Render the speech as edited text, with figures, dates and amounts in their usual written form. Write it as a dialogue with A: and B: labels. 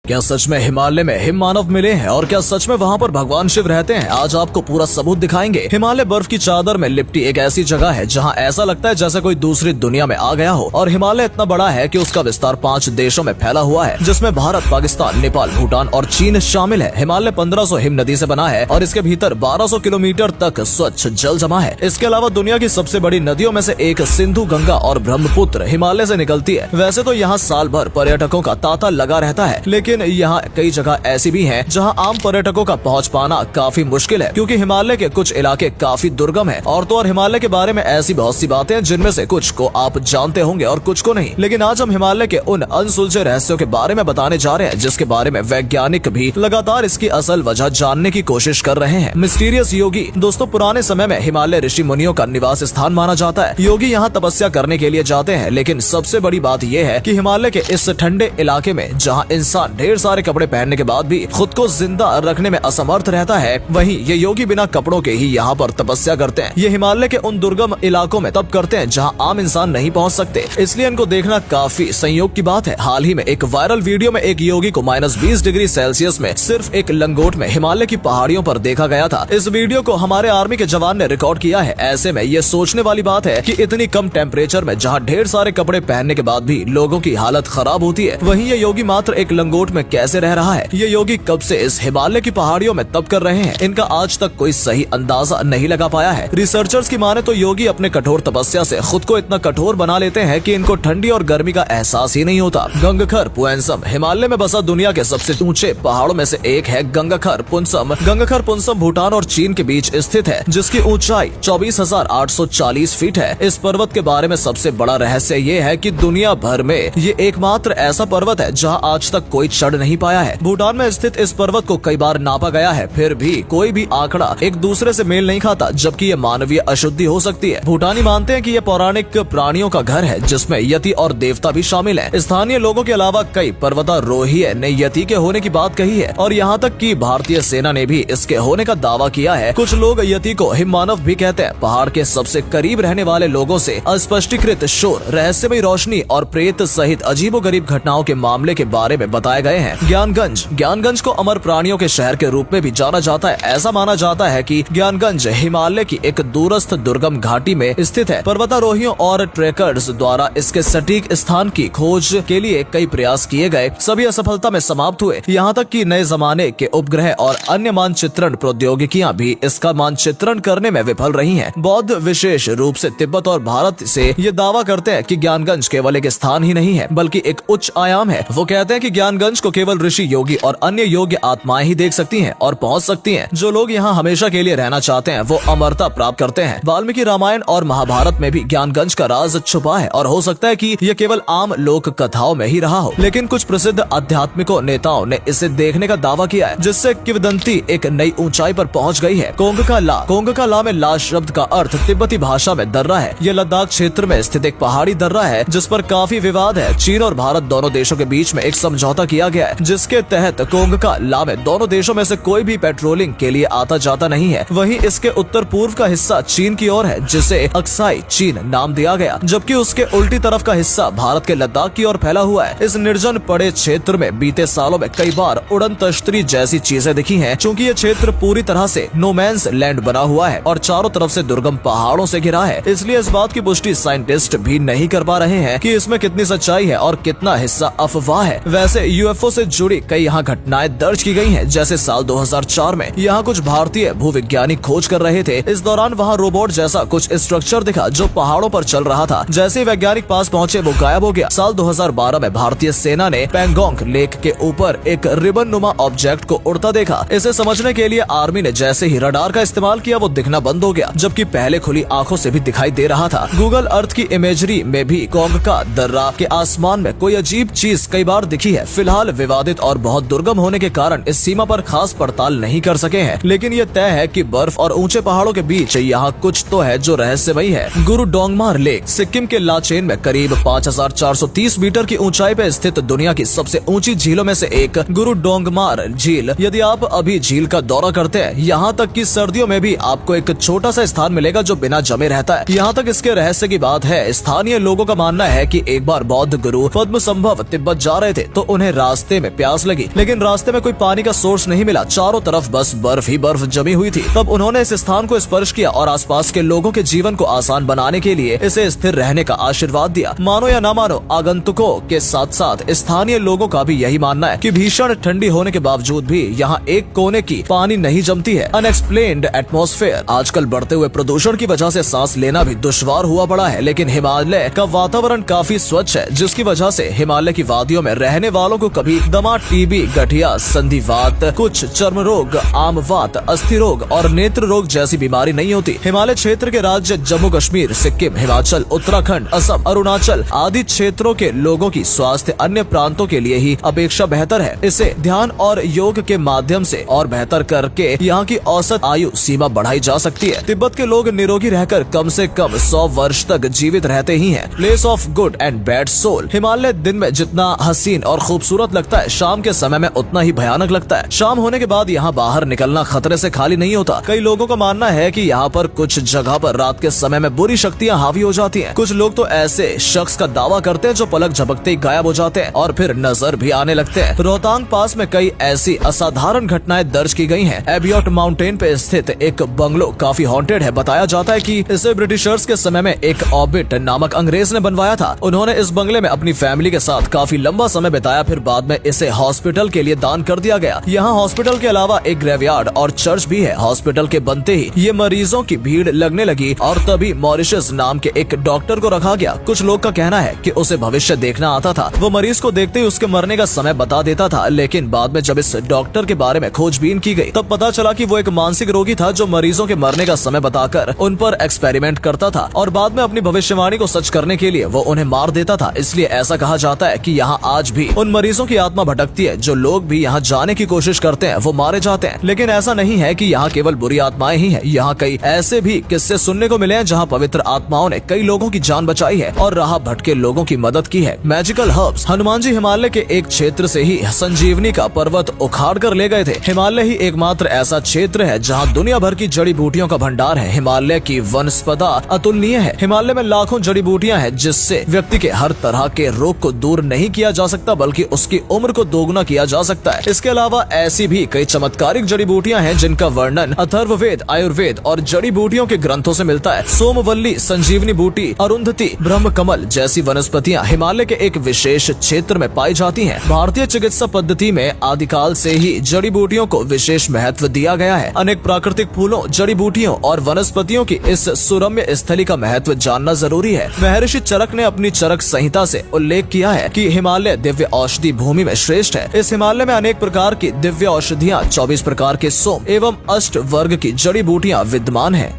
A: क्या सच में हिमालय में हिम मानव मिले हैं और क्या सच में वहाँ पर भगवान शिव रहते हैं? आज आपको पूरा सबूत दिखाएंगे। हिमालय बर्फ की चादर में लिपटी एक ऐसी जगह है जहाँ ऐसा लगता है जैसे कोई दूसरी दुनिया में आ गया हो। और हिमालय इतना बड़ा है कि उसका विस्तार 5 देशों में फैला हुआ है, जिसमें भारत, पाकिस्तान, नेपाल, भूटान और चीन शामिल है। हिमालय 1500 हिम नदी से बना है और इसके भीतर 1200 किलोमीटर तक स्वच्छ जल जमा है। इसके अलावा दुनिया की सबसे बड़ी नदियों में से एक सिंधु, गंगा और ब्रह्मपुत्र हिमालय से निकलती है। वैसे तो यहाँ साल भर पर्यटकों का तांता लगा रहता है, लेकिन यहाँ कई जगह ऐसी भी हैं जहाँ आम पर्यटकों का पहुँच पाना काफी मुश्किल है, क्योंकि हिमालय के कुछ इलाके काफी दुर्गम है। और तो और हिमालय के बारे में ऐसी बहुत सी बातें हैं जिनमें से कुछ को आप जानते होंगे और कुछ को नहीं। लेकिन आज हम हिमालय के उन अनसुलझे रहस्यों के बारे में बताने जा रहे हैं जिसके बारे में वैज्ञानिक भी लगातार इसकी असल वजह जानने की कोशिश कर रहे हैं। मिस्टीरियस योगी। दोस्तों, पुराने समय में हिमालय ऋषि मुनियों का निवास स्थान माना जाता है। योगी यहाँ तपस्या करने के लिए जाते हैं, लेकिन सबसे बड़ी बात यह है कि हिमालय के इस ठंडे इलाके में जहाँ इंसान ढेर सारे कपड़े पहनने के बाद भी खुद को जिंदा रखने में असमर्थ रहता है, वहीं ये योगी बिना कपड़ों के ही यहाँ पर तपस्या करते हैं। ये हिमालय के उन दुर्गम इलाकों में तप करते हैं जहाँ आम इंसान नहीं पहुँच सकते, इसलिए इनको देखना काफी संयोग की बात है। हाल ही में एक वायरल वीडियो में एक योगी को -20 डिग्री सेल्सियस में सिर्फ एक लंगोट में हिमालय की पहाड़ियों पर देखा गया था। इस वीडियो को हमारे आर्मी के जवान ने रिकॉर्ड किया है। ऐसे में ये सोचने वाली बात है कि इतनी कम टेम्परेचर में जहाँ ढेर सारे कपड़े पहनने के बाद भी लोगों की हालत खराब होती है, वहीं ये योगी मात्र एक लंगोट में कैसे रह रहा है। ये योगी कब से इस हिमालय की पहाड़ियों में तप कर रहे हैं, इनका आज तक कोई सही अंदाजा नहीं लगा पाया है। रिसर्चर्स की माने तो योगी अपने कठोर तपस्या से खुद को इतना कठोर बना लेते हैं कि इनको ठंडी और गर्मी का एहसास ही नहीं होता। गंगखर पुंसम। हिमालय में बसा दुनिया के सबसे ऊंचे पहाड़ों में से एक है गंगखर पुंसम। गंगखर पुंसम भूटान और चीन के बीच स्थित है, जिसकी ऊंचाई 24,840 फीट है। इस पर्वत के बारे में सबसे बड़ा रहस्य ये है कि दुनिया भर में ये एकमात्र ऐसा पर्वत है जहाँ आज तक कोई चढ़ नहीं पाया है। भूटान में स्थित इस पर्वत को कई बार नापा गया है, फिर भी कोई भी आंकड़ा एक दूसरे से मेल नहीं खाता, जबकि ये मानवीय अशुद्धि हो सकती है। भूटानी मानते हैं कि ये पौराणिक प्राणियों का घर है, जिसमें यति और देवता भी शामिल हैं। स्थानीय लोगों के अलावा कई पर्वतारोही ने यति के होने की बात कही है और यहाँ तक कि भारतीय सेना ने भी इसके होने का दावा किया है। कुछ लोग यति को हिम मानव भी कहते हैं। पहाड़ के सबसे करीब रहने वाले लोगों से अस्पष्टीकृत शोर, रहस्यमयी रोशनी और प्रेत सहित अजीबोगरीब घटनाओं के मामले के बारे में बताए गए हैं। ज्ञानगंज को अमर प्राणियों के शहर के रूप में भी जाना जाता है। ऐसा माना जाता है कि ज्ञानगंज हिमालय की एक दूरस्थ दुर्गम घाटी में स्थित है। पर्वतारोहियों और ट्रेकर्स द्वारा इसके सटीक स्थान की खोज के लिए कई प्रयास किए गए, सभी असफलता में समाप्त हुए। यहाँ तक कि नए जमाने के उपग्रह और अन्य मानचित्रण प्रौद्योगिकियां भी इसका मानचित्रण करने में विफल रही हैं। बौद्ध विशेष रूप से तिब्बत और भारत से ये दावा करते हैं कि ज्ञानगंज केवल एक स्थान ही नहीं है, बल्कि एक उच्च आयाम है। वो कहते हैं कि ज्ञानगंज को केवल ऋषि, योगी और अन्य योग्य आत्माएं ही देख सकती हैं और पहुंच सकती हैं। जो लोग यहाँ हमेशा के लिए रहना चाहते हैं वो अमरता प्राप्त करते हैं। वाल्मीकि रामायण और महाभारत में भी ज्ञानगंज का राज छुपा है और हो सकता है कि ये केवल आम लोक कथाओं में ही रहा हो, लेकिन कुछ प्रसिद्ध आध्यात्मिकों नेताओं ने इसे देखने का दावा किया है, जिससे किंवदंती एक नई ऊंचाई पर पहुंच गई है। कोंगका ला में ला शब्द का अर्थ तिब्बती भाषा में दर्रा है। ये लद्दाख क्षेत्र में स्थित एक पहाड़ी दर्रा है जिस पर काफी विवाद है। चीन और भारत दोनों देशों के बीच में एक समझौता किया गया है, जिसके तहत कोंगका ला में दोनों देशों में से कोई भी पेट्रोलिंग के लिए आता जाता नहीं है। वहीं इसके उत्तर पूर्व का हिस्सा चीन की ओर है, जिसे अक्साई चीन नाम दिया गया, जबकि उसके उल्टी तरफ का हिस्सा भारत के लद्दाख की ओर फैला हुआ है। इस निर्जन पड़े क्षेत्र में बीते सालों में कई बार उड़न तश्तरी जैसी चीजें दिखी हैं, क्योंकि ये क्षेत्र पूरी तरह से नो मैंस लैंड बना हुआ है और चारों तरफ से दुर्गम पहाड़ों से घिरा है। इसलिए इस बात की पुष्टि साइंटिस्ट भी नहीं कर पा रहे हैं कि इसमें कितनी सच्चाई है और कितना हिस्सा अफवाह है। वैसे यूएफओ से जुड़ी कई यहाँ घटनाएं दर्ज की गई हैं, जैसे साल 2004 में यहाँ कुछ भारतीय भूविज्ञानी खोज कर रहे थे। इस दौरान वहाँ रोबोट जैसा कुछ स्ट्रक्चर दिखा जो पहाड़ों पर चल रहा था। जैसे ही वैज्ञानिक पास पहुँचे वो गायब हो गया। साल 2012 में भारतीय सेना ने पैंगोंग लेक के ऊपर एक रिबन नुमा ऑब्जेक्ट को उड़ता देखा। इसे समझने के लिए आर्मी ने जैसे ही रडार का इस्तेमाल किया वो दिखना बंद हो गया, जबकि पहले खुली आंखों से भी दिखाई दे रहा था। गूगल अर्थ की इमेजरी में भी कोंगका दर्रा के आसमान में कोई अजीब चीज कई बार दिखी है। फिलहाल विवादित और बहुत दुर्गम होने के कारण इस सीमा पर खास पड़ताल नहीं कर सके हैं, लेकिन ये तय है कि बर्फ और ऊंचे पहाड़ों के बीच यहाँ कुछ तो है जो रहस्यमयी है। गुरु डोंगमार लेक सिक्किम के लाचेन में करीब 5430 मीटर की ऊंचाई पे स्थित दुनिया की सबसे ऊंची झीलों में से एक गुरु डोंगमार झील। यदि आप अभी झील का दौरा करते हैं, यहाँ तक कि सर्दियों में भी आपको एक छोटा सा स्थान मिलेगा जो बिना जमे रहता है। यहाँ तक इसके रहस्य की बात है। स्थानीय लोगों का मानना है कि एक बार बौद्ध गुरु पद्मसंभव तिब्बत जा रहे थे तो उन्हें रास्ते रास्ते में प्यास लगी, लेकिन रास्ते में कोई पानी का सोर्स नहीं मिला। चारों तरफ बस बर्फ ही बर्फ जमी हुई थी। तब उन्होंने इस स्थान को स्पर्श किया और आसपास के लोगों के जीवन को आसान बनाने के लिए इसे स्थिर रहने का आशीर्वाद दिया। मानो या ना मानो, आगंतुकों के साथ साथ स्थानीय लोगों का भी यही मानना है कि भीषण ठंडी होने के बावजूद भी यहाँ एक कोने की पानी नहीं जमती है। Unexplained atmosphere. आजकल बढ़ते हुए प्रदूषण की वजह से सांस लेना भी दुश्वार हुआ पड़ा है, लेकिन हिमालय का वातावरण काफी स्वच्छ है, जिसकी वजह से हिमालय की वादियों में रहने वालों को कभी दमा, टीबी, गठिया, संधिवात, कुछ चर्म रोग, आमवात, अस्थि रोग और नेत्र रोग जैसी बीमारी नहीं होती। हिमालय क्षेत्र के राज्य जम्मू कश्मीर, सिक्किम, हिमाचल, उत्तराखंड, असम, अरुणाचल आदि क्षेत्रों के लोगों की स्वास्थ्य अन्य प्रांतों के लिए ही अपेक्षा बेहतर है। इसे ध्यान और योग के माध्यम से और बेहतर करके यहाँ की औसत आयु सीमा बढ़ाई जा सकती है। तिब्बत के लोग निरोगी रहकर कम से कम 100 वर्ष तक जीवित रहते ही हैं। Place of good and bad soul. Himalaya दिन में जितना हसीन और खूबसूरत लगता है, शाम के समय में उतना ही भयानक लगता है। शाम होने के बाद यहाँ बाहर निकलना खतरे से खाली नहीं होता। कई लोगों का मानना है कि यहाँ पर कुछ जगह पर रात के समय में बुरी शक्तियाँ हावी हो जाती हैं। कुछ लोग तो ऐसे शख्स का दावा करते हैं जो पलक झपकते ही गायब हो जाते हैं और फिर नजर भी आने लगते हैं। रोहतांग पास में कई ऐसी असाधारण घटनाएं दर्ज की गई हैं। एबियोट माउंटेन पे स्थित एक बंगलो काफी हॉन्टेड है। बताया जाता है कि इसे ब्रिटिशर्स के समय में एक ऑबिट नामक अंग्रेज ने बनवाया था। उन्होंने इस बंगले में अपनी फैमिली के साथ काफी लंबा समय बिताया, फिर बाद में इसे हॉस्पिटल के लिए दान कर दिया गया। यहाँ हॉस्पिटल के अलावा एक ग्रेवयार्ड और चर्च भी है। हॉस्पिटल के बनते ही ये मरीजों की भीड़ लगने लगी और तभी मॉरिशस नाम के एक डॉक्टर को रखा गया। कुछ लोग का कहना है कि उसे भविष्य देखना आता था। वो मरीज को देखते ही उसके मरने का समय बता देता था, लेकिन बाद में जब इस डॉक्टर के बारे में खोजबीन की गई तब पता चला कि वो एक मानसिक रोगी था जो मरीजों के मरने का समय बताकर उन पर एक्सपेरिमेंट करता था और बाद में अपनी भविष्यवाणी को सच करने के लिए वो उन्हें मार देता था। इसलिए ऐसा कहा जाता है कि यहाँ आज भी उन मरीजों की आत्मा भटकती है। जो लोग भी यहाँ जाने की कोशिश करते हैं वो मारे जाते हैं। लेकिन ऐसा नहीं है कि यहाँ केवल बुरी आत्माएं ही हैं। यहाँ कई ऐसे भी किस्से सुनने को मिले हैं जहाँ पवित्र आत्माओं ने कई लोगों की जान बचाई है और राह भटके लोगों की मदद की है। Magical herbs. हनुमान जी हिमालय के एक क्षेत्र से ही संजीवनी का पर्वत उखाड़ कर ले गए थे। हिमालय ही एकमात्र ऐसा क्षेत्र है जहाँ दुनिया भर की जड़ी बूटियों का भंडार है। हिमालय की वनस्पति अतुलनीय है। हिमालय में लाखों जड़ी बूटियां हैं जिससे व्यक्ति के हर तरह के रोग को दूर नहीं किया जा सकता बल्कि उसकी उम्र को दोगुना किया जा सकता है। इसके अलावा ऐसी भी कई चमत्कारिक जड़ी बूटियां हैं जिनका वर्णन अथर्ववेद, आयुर्वेद और जड़ी बूटियों के ग्रंथों से मिलता है। सोमवल्ली, संजीवनी बूटी, अरुंधति, ब्रह्म कमल जैसी वनस्पतियां हिमालय के एक विशेष क्षेत्र में पाई जाती हैं। भारतीय चिकित्सा पद्धति में आदिकाल से ही जड़ी बूटियों को विशेष महत्व दिया गया है। अनेक प्राकृतिक फूलों, जड़ी बूटियों और वनस्पतियों की इस सुरम्य स्थली का महत्व जानना जरूरी है। महर्षि चरक ने अपनी चरक संहिता से उल्लेख किया है कि हिमालय दिव्य औषधि भूमि में श्रेष्ठ है। इस हिमालय में अनेक प्रकार की दिव्य औषधियाँ, 24 प्रकार के सोम एवं अष्ट वर्ग की जड़ी बूटियाँ विद्यमान है।